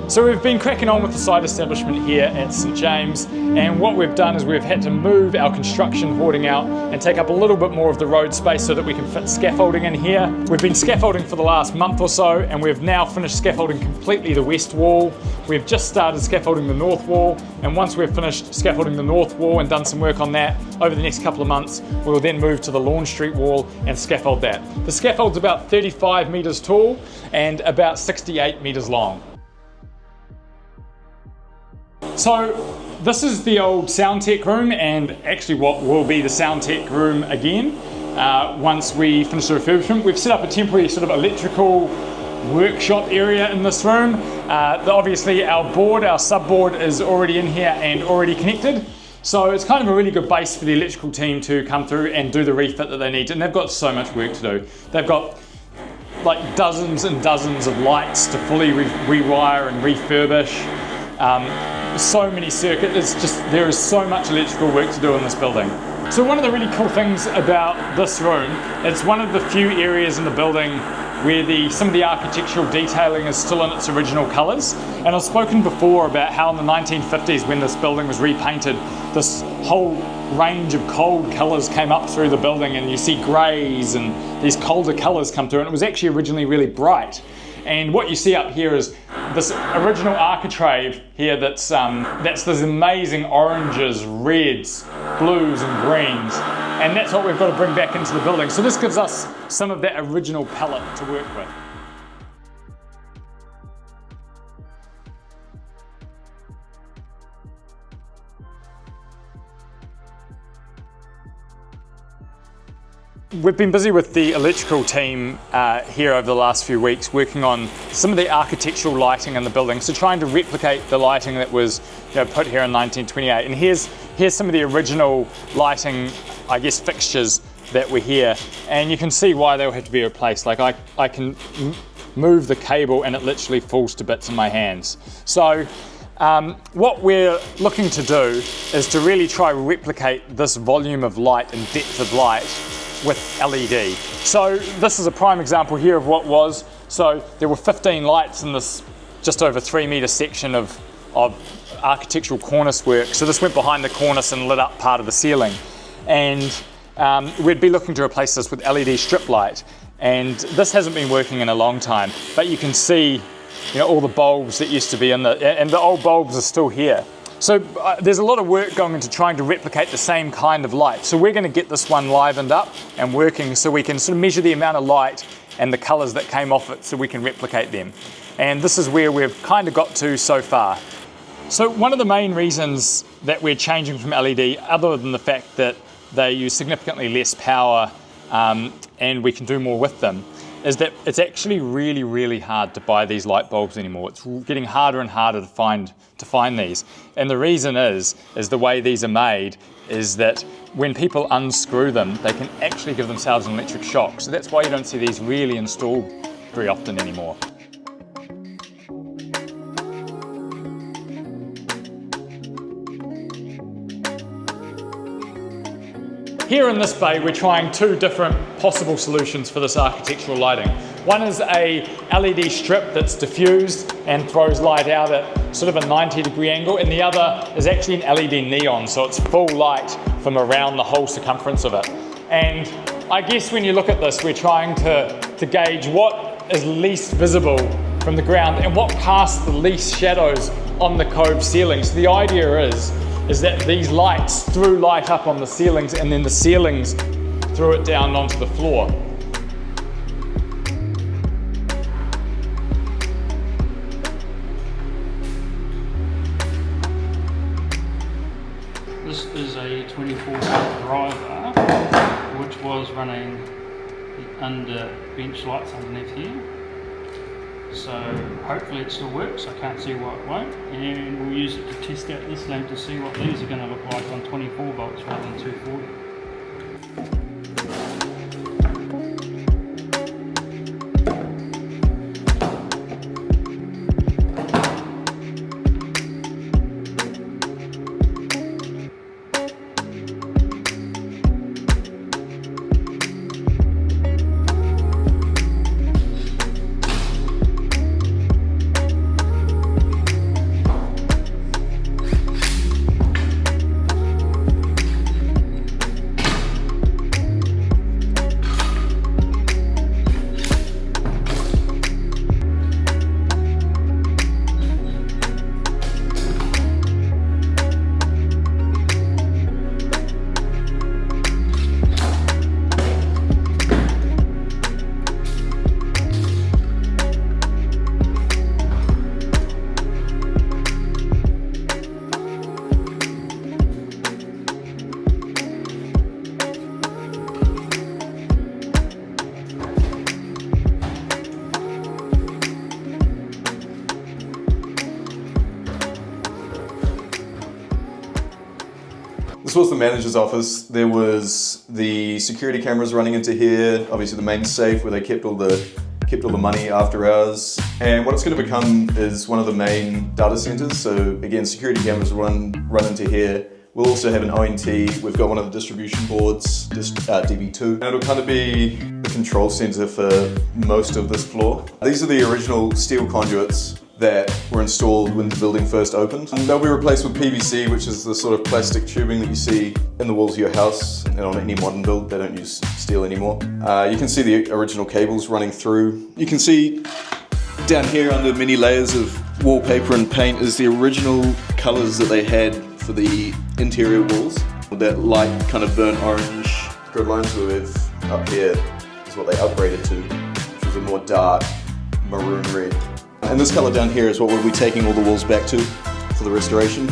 So we've been cracking on with the site establishment here at St James, and what we've done is we've had to move our construction hoarding out and take up a little bit more of the road space so that we can fit scaffolding in here. We've been scaffolding for the last month or so, and we've now finished scaffolding completely the west wall. We've just started scaffolding the north wall, and once we've finished scaffolding the north wall and done some work on that over the next couple of months, we will then move to the Lawn Street wall and scaffold that. The scaffold's about 35 metres tall and about 68 metres long. So this is the old sound tech room, and actually what will be the sound tech room again once we finish the refurbishment. We've set up a temporary sort of electrical workshop area in this room. Obviously our subboard is already in here and already connected. So it's kind of a really good base for the electrical team to come through and do the refit that they need. And they've got so much work to do. They've got like dozens and dozens of lights to fully rewire and refurbish. So many circuits, there is so much electrical work to do in this building. So one of the really cool things about this room, it's one of the few areas in the building where some of the architectural detailing is still in its original colours. And I've spoken before about how in the 1950s when this building was repainted, this whole range of cold colours came up through the building, and you see greys and these colder colours come through, and it was actually originally really bright. And what you see up here is this original architrave here that's these amazing oranges, reds, blues and greens. And that's what we've got to bring back into the building. So this gives us some of that original palette to work with. We've been busy with the electrical team here over the last few weeks, working on some of the architectural lighting in the building, so trying to replicate the lighting that was put here in 1928. And here's some of the original lighting, I guess, fixtures that were here, and you can see why they'll have to be replaced. Like I can move the cable and it literally falls to bits in my hands. So what we're looking to do is to really try to replicate this volume of light and depth of light with LED. So this is a prime example here of what was. So there were 15 lights in this just over 3 metre section of architectural cornice work. So this went behind the cornice and lit up part of the ceiling. And we'd be looking to replace this with LED strip light. And this hasn't been working in a long time, but you can see all the bulbs that used to be in and the old bulbs are still here. So there's a lot of work going into trying to replicate the same kind of light. So we're going to get this one livened up and working so we can sort of measure the amount of light and the colours that came off it so we can replicate them. And this is where we've kind of got to so far. So one of the main reasons that we're changing from LED, other than the fact that they use significantly less power and we can do more with them, is that it's actually really, really hard to buy these light bulbs anymore. It's getting harder and harder to find these. And the reason is the way these are made is that when people unscrew them, they can actually give themselves an electric shock. So that's why you don't see these really installed very often anymore. Here in this bay, we're trying two different possible solutions for this architectural lighting. One is a LED strip that's diffused and throws light out at sort of a 90-degree angle, and the other is actually an LED neon, so it's full light from around the whole circumference of it. And I guess when you look at this, we're trying to gauge what is least visible from the ground and what casts the least shadows on the cove ceiling. So the idea is that these lights threw light up on the ceilings, and then the ceilings threw it down onto the floor. This is a 24-volt driver which was running the under bench lights underneath here. So hopefully it still works. I can't see why it won't, and we'll use it to test out this lamp to see what these are going to look like on 24 volts rather than 240. was the manager's office. There was the security cameras running into here, obviously the main safe where they kept all the money after hours. And what it's going to become is one of the main data centers. So again, security cameras run into here. We'll also have an ONT. We've got one of the distribution boards, DB2. And it'll kind of be the control center for most of this floor. These are the original steel conduits that were installed when the building first opened. And they'll be replaced with PVC, which is the sort of plastic tubing that you see in the walls of your house. And on any modern build, they don't use steel anymore. You can see the original cables running through. You can see down here under many layers of wallpaper and paint is the original colors that they had for the interior walls. That light kind of burnt orange grid lines with up here is what they upgraded to, which was a more dark maroon red. And this color down here is what we'll be taking all the walls back to for the restoration.